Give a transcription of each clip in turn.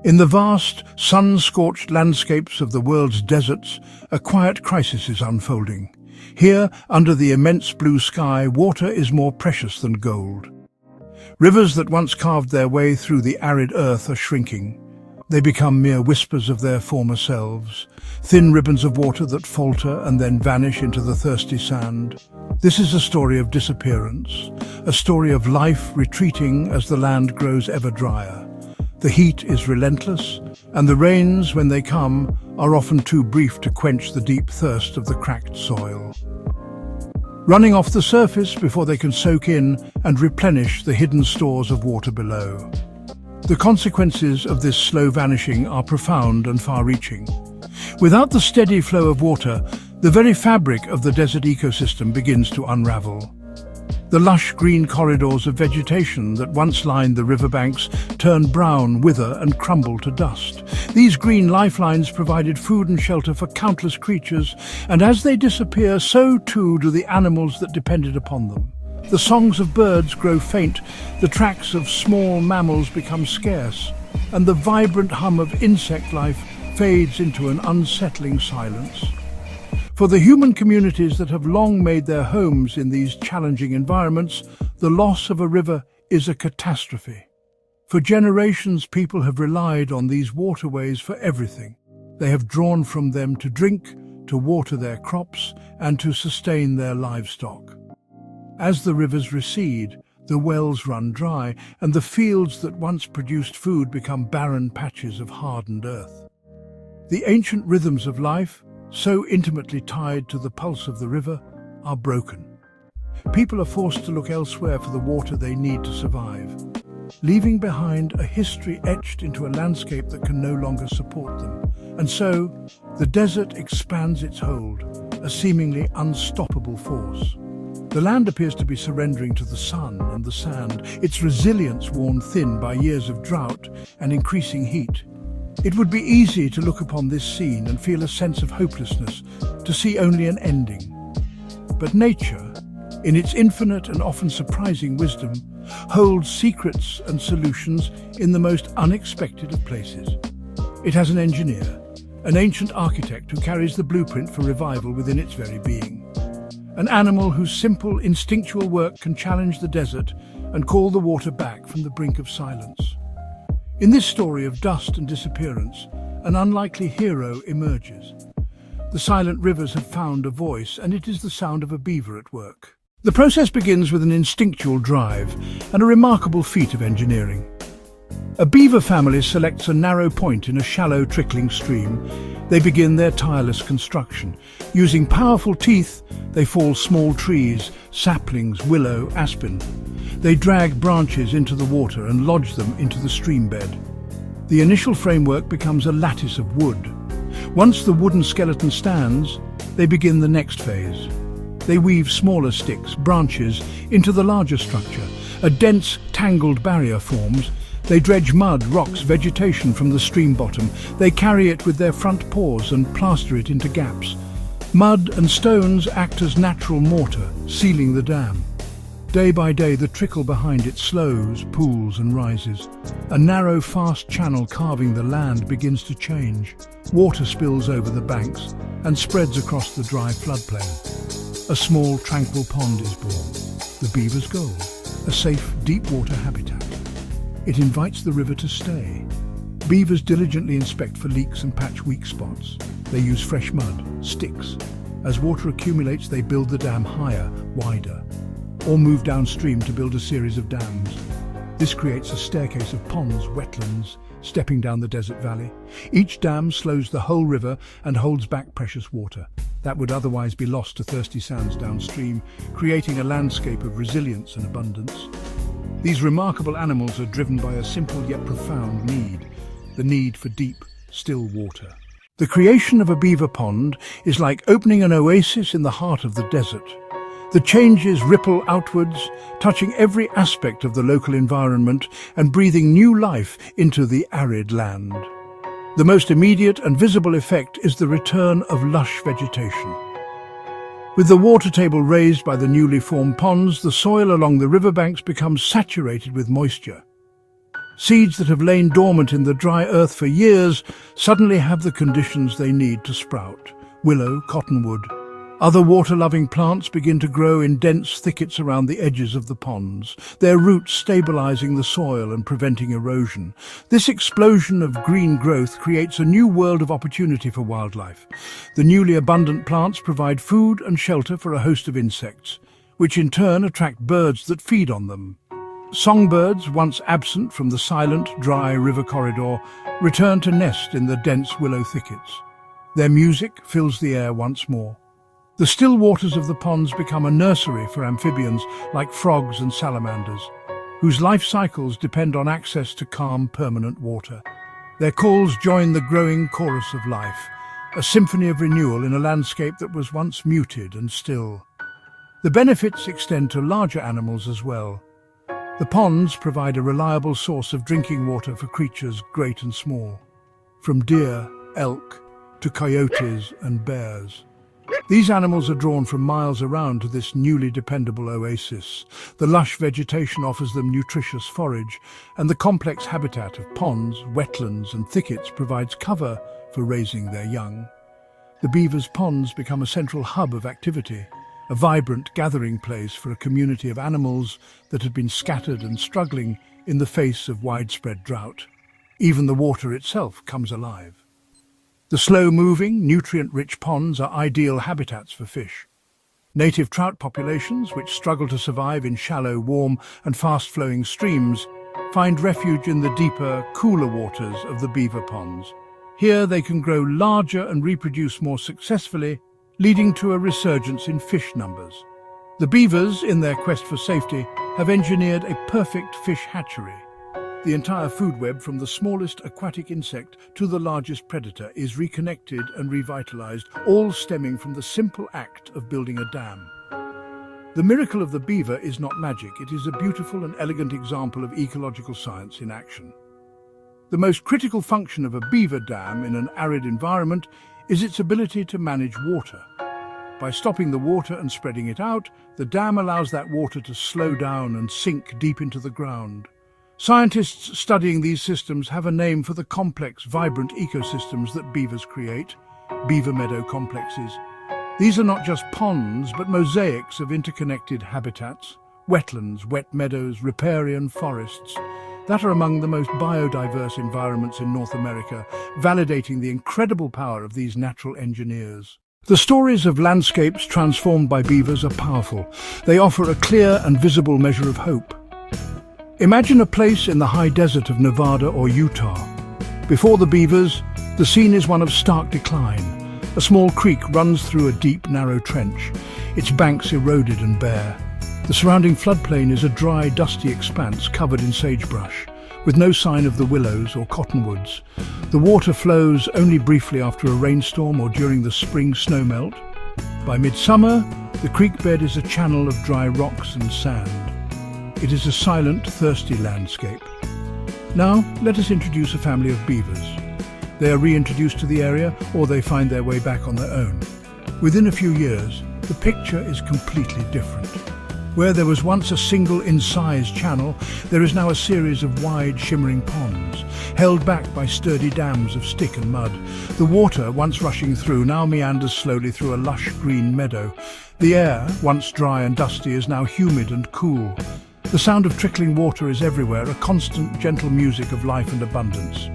In the vast, sun-scorched landscapes of the world's deserts, a quiet crisis is unfolding. Here, under the immense blue sky, water is more precious than gold. Rivers that once carved their way through the arid earth are shrinking. They become mere whispers of their former selves, thin ribbons of water that falter and then vanish into the thirsty sand. This is a story of disappearance, a story of life retreating as the land grows ever drier. The heat is relentless, and the rains, when they come, are often too brief to quench the deep thirst of the cracked soil. Running off the surface before they can soak in and replenish the hidden stores of water below. The consequences of this slow vanishing are profound and far-reaching. Without the steady flow of water, the very fabric of the desert ecosystem begins to unravel. The lush green corridors of vegetation that once lined the riverbanks turn brown, wither and crumble to dust. These green lifelines provided food and shelter for countless creatures, and as they disappear, so too do the animals that depended upon them. The songs of birds grow faint, the tracks of small mammals become scarce, and the vibrant hum of insect life fades into an unsettling silence. For the human communities that have long made their homes in these challenging environments, the loss of a river is a catastrophe. For generations, people have relied on these waterways for everything. They have drawn from them to drink, to water their crops, and to sustain their livestock. As the rivers recede, the wells run dry, and the fields that once produced food become barren patches of hardened earth. The ancient rhythms of life, so intimately tied to the pulse of the river, are broken. People are forced to look elsewhere for the water they need to survive, leaving behind a history etched into a landscape that can no longer support them. And so, the desert expands its hold, a seemingly unstoppable force. The land appears to be surrendering to the sun and the sand, its resilience worn thin by years of drought and increasing heat. It would be easy to look upon this scene and feel a sense of hopelessness, to see only an ending. But nature, in its infinite and often surprising wisdom, holds secrets and solutions in the most unexpected of places. It has an engineer, an ancient architect who carries the blueprint for revival within its very being. An animal whose simple, instinctual work can challenge the desert and call the water back from the brink of silence. In this story of dust and disappearance, an unlikely hero emerges. The silent rivers have found a voice, and it is the sound of a beaver at work. The process begins with an instinctual drive and a remarkable feat of engineering. A beaver family selects a narrow point in a shallow, trickling stream. They begin their tireless construction. Using powerful teeth, they fall small trees, saplings, willow, aspen. They drag branches into the water and lodge them into the stream bed. The initial framework becomes a lattice of wood. Once the wooden skeleton stands, they begin the next phase. They weave smaller sticks, branches, into the larger structure. A dense, tangled barrier forms. They dredge mud, rocks, vegetation from the stream bottom. They carry it with their front paws and plaster it into gaps. Mud and stones act as natural mortar, sealing the dam. Day by day, the trickle behind it slows, pools and rises. A narrow, fast channel carving the land begins to change. Water spills over the banks and spreads across the dry floodplain. A small, tranquil pond is born, the beaver's goal, a safe, deep-water habitat. It invites the river to stay. Beavers diligently inspect for leaks and patch weak spots. They use fresh mud, sticks. As water accumulates, they build the dam higher, wider, or move downstream to build a series of dams. This creates a staircase of ponds, wetlands, stepping down the desert valley. Each dam slows the whole river and holds back precious water that would otherwise be lost to thirsty sands downstream, creating a landscape of resilience and abundance. These remarkable animals are driven by a simple yet profound need, the need for deep, still water. The creation of a beaver pond is like opening an oasis in the heart of the desert. The changes ripple outwards, touching every aspect of the local environment and breathing new life into the arid land. The most immediate and visible effect is the return of lush vegetation. With the water table raised by the newly formed ponds, the soil along the riverbanks becomes saturated with moisture. Seeds that have lain dormant in the dry earth for years suddenly have the conditions they need to sprout. Willow, cottonwood. Other water-loving plants begin to grow in dense thickets around the edges of the ponds, their roots stabilizing the soil and preventing erosion. This explosion of green growth creates a new world of opportunity for wildlife. The newly abundant plants provide food and shelter for a host of insects, which in turn attract birds that feed on them. Songbirds, once absent from the silent, dry river corridor, return to nest in the dense willow thickets. Their music fills the air once more. The still waters of the ponds become a nursery for amphibians like frogs and salamanders, whose life cycles depend on access to calm, permanent water. Their calls join the growing chorus of life, a symphony of renewal in a landscape that was once muted and still. The benefits extend to larger animals as well. The ponds provide a reliable source of drinking water for creatures great and small, from deer, elk, to coyotes and bears. These animals are drawn from miles around to this newly dependable oasis. The lush vegetation offers them nutritious forage, and the complex habitat of ponds, wetlands and thickets provides cover for raising their young. The beavers' ponds become a central hub of activity, a vibrant gathering place for a community of animals that had been scattered and struggling in the face of widespread drought. Even the water itself comes alive. The slow-moving, nutrient-rich ponds are ideal habitats for fish. Native trout populations, which struggle to survive in shallow, warm and fast-flowing streams, find refuge in the deeper, cooler waters of the beaver ponds. Here they can grow larger and reproduce more successfully, leading to a resurgence in fish numbers. The beavers, in their quest for safety, have engineered a perfect fish hatchery. The entire food web, from the smallest aquatic insect to the largest predator, is reconnected and revitalized, all stemming from the simple act of building a dam. The miracle of the beaver is not magic, it is a beautiful and elegant example of ecological science in action. The most critical function of a beaver dam in an arid environment is its ability to manage water. By stopping the water and spreading it out, the dam allows that water to slow down and sink deep into the ground. Scientists studying these systems have a name for the complex, vibrant ecosystems that beavers create: beaver meadow complexes. These are not just ponds, but mosaics of interconnected habitats, wetlands, wet meadows, riparian forests, that are among the most biodiverse environments in North America, validating the incredible power of these natural engineers. The stories of landscapes transformed by beavers are powerful. They offer a clear and visible measure of hope. Imagine a place in the high desert of Nevada or Utah. Before the beavers, the scene is one of stark decline. A small creek runs through a deep, narrow trench, its banks eroded and bare. The surrounding floodplain is a dry, dusty expanse covered in sagebrush, with no sign of the willows or cottonwoods. The water flows only briefly after a rainstorm or during the spring snowmelt. By midsummer, the creek bed is a channel of dry rocks and sand. It is a silent, thirsty landscape. Now, let us introduce a family of beavers. They are reintroduced to the area, or they find their way back on their own. Within a few years, the picture is completely different. Where there was once a single incised channel, there is now a series of wide, shimmering ponds, held back by sturdy dams of stick and mud. The water, once rushing through, now meanders slowly through a lush green meadow. The air, once dry and dusty, is now humid and cool. The sound of trickling water is everywhere, a constant, gentle music of life and abundance.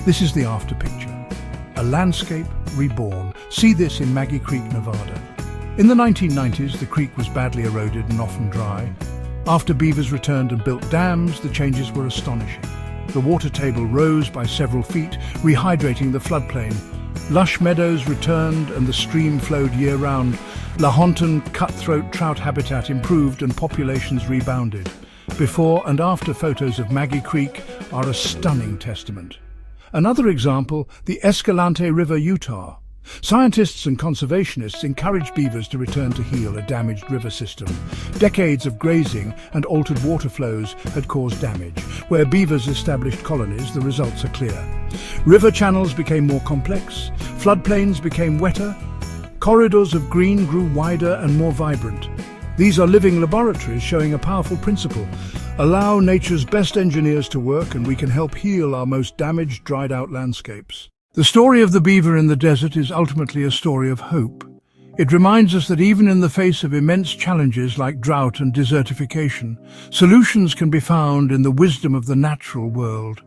This is the after picture. A landscape reborn. See this in Maggie Creek, Nevada. In the 1990s, the creek was badly eroded and often dry. After beavers returned and built dams, the changes were astonishing. The water table rose by several feet, rehydrating the floodplain. Lush meadows returned and the stream flowed year-round. Lahontan cutthroat trout habitat improved and populations rebounded. Before and after photos of Maggie Creek are a stunning testament. Another example, the Escalante River, Utah. Scientists and conservationists encouraged beavers to return to heal a damaged river system. Decades of grazing and altered water flows had caused damage. Where beavers established colonies, the results are clear. River channels became more complex, floodplains became wetter, corridors of green grew wider and more vibrant. These are living laboratories showing a powerful principle. Allow nature's best engineers to work and we can help heal our most damaged, dried-out landscapes. The story of the beaver in the desert is ultimately a story of hope. It reminds us that even in the face of immense challenges like drought and desertification, solutions can be found in the wisdom of the natural world.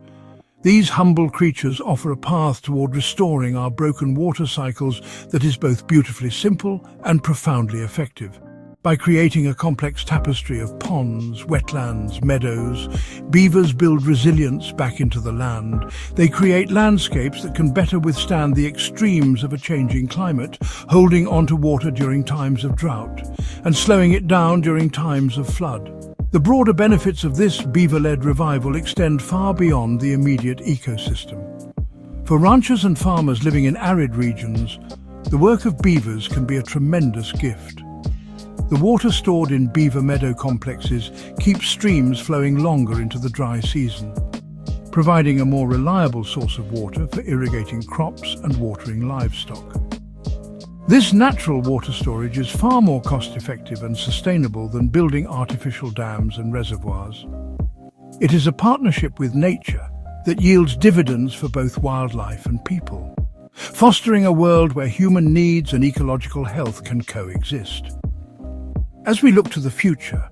These humble creatures offer a path toward restoring our broken water cycles that is both beautifully simple and profoundly effective. By creating a complex tapestry of ponds, wetlands, meadows, beavers build resilience back into the land. They create landscapes that can better withstand the extremes of a changing climate, holding onto water during times of drought, and slowing it down during times of flood. The broader benefits of this beaver-led revival extend far beyond the immediate ecosystem. For ranchers and farmers living in arid regions, the work of beavers can be a tremendous gift. The water stored in beaver meadow complexes keeps streams flowing longer into the dry season, providing a more reliable source of water for irrigating crops and watering livestock. This natural water storage is far more cost-effective and sustainable than building artificial dams and reservoirs. It is a partnership with nature that yields dividends for both wildlife and people, fostering a world where human needs and ecological health can coexist. As we look to the future,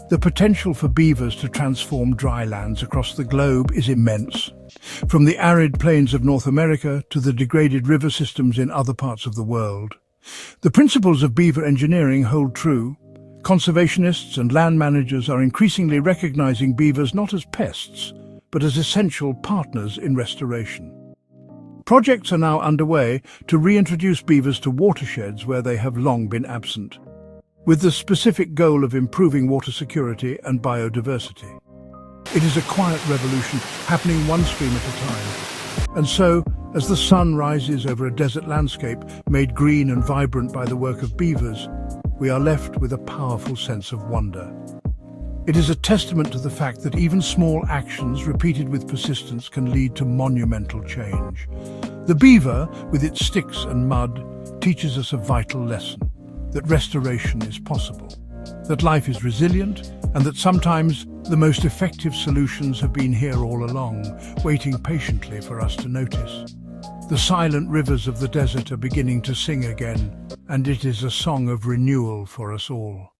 the potential for beavers to transform dry lands across the globe is immense. From the arid plains of North America to the degraded river systems in other parts of the world, the principles of beaver engineering hold true. Conservationists and land managers are increasingly recognizing beavers not as pests, but as essential partners in restoration. Projects are now underway to reintroduce beavers to watersheds where they have long been absent, with the specific goal of improving water security and biodiversity. It is a quiet revolution happening one stream at a time. And so, as the sun rises over a desert landscape made green and vibrant by the work of beavers, we are left with a powerful sense of wonder. It is a testament to the fact that even small actions repeated with persistence can lead to monumental change. The beaver, with its sticks and mud, teaches us a vital lesson: that restoration is possible, that life is resilient, and that sometimes the most effective solutions have been here all along, waiting patiently for us to notice. The silent rivers of the desert are beginning to sing again, and it is a song of renewal for us all.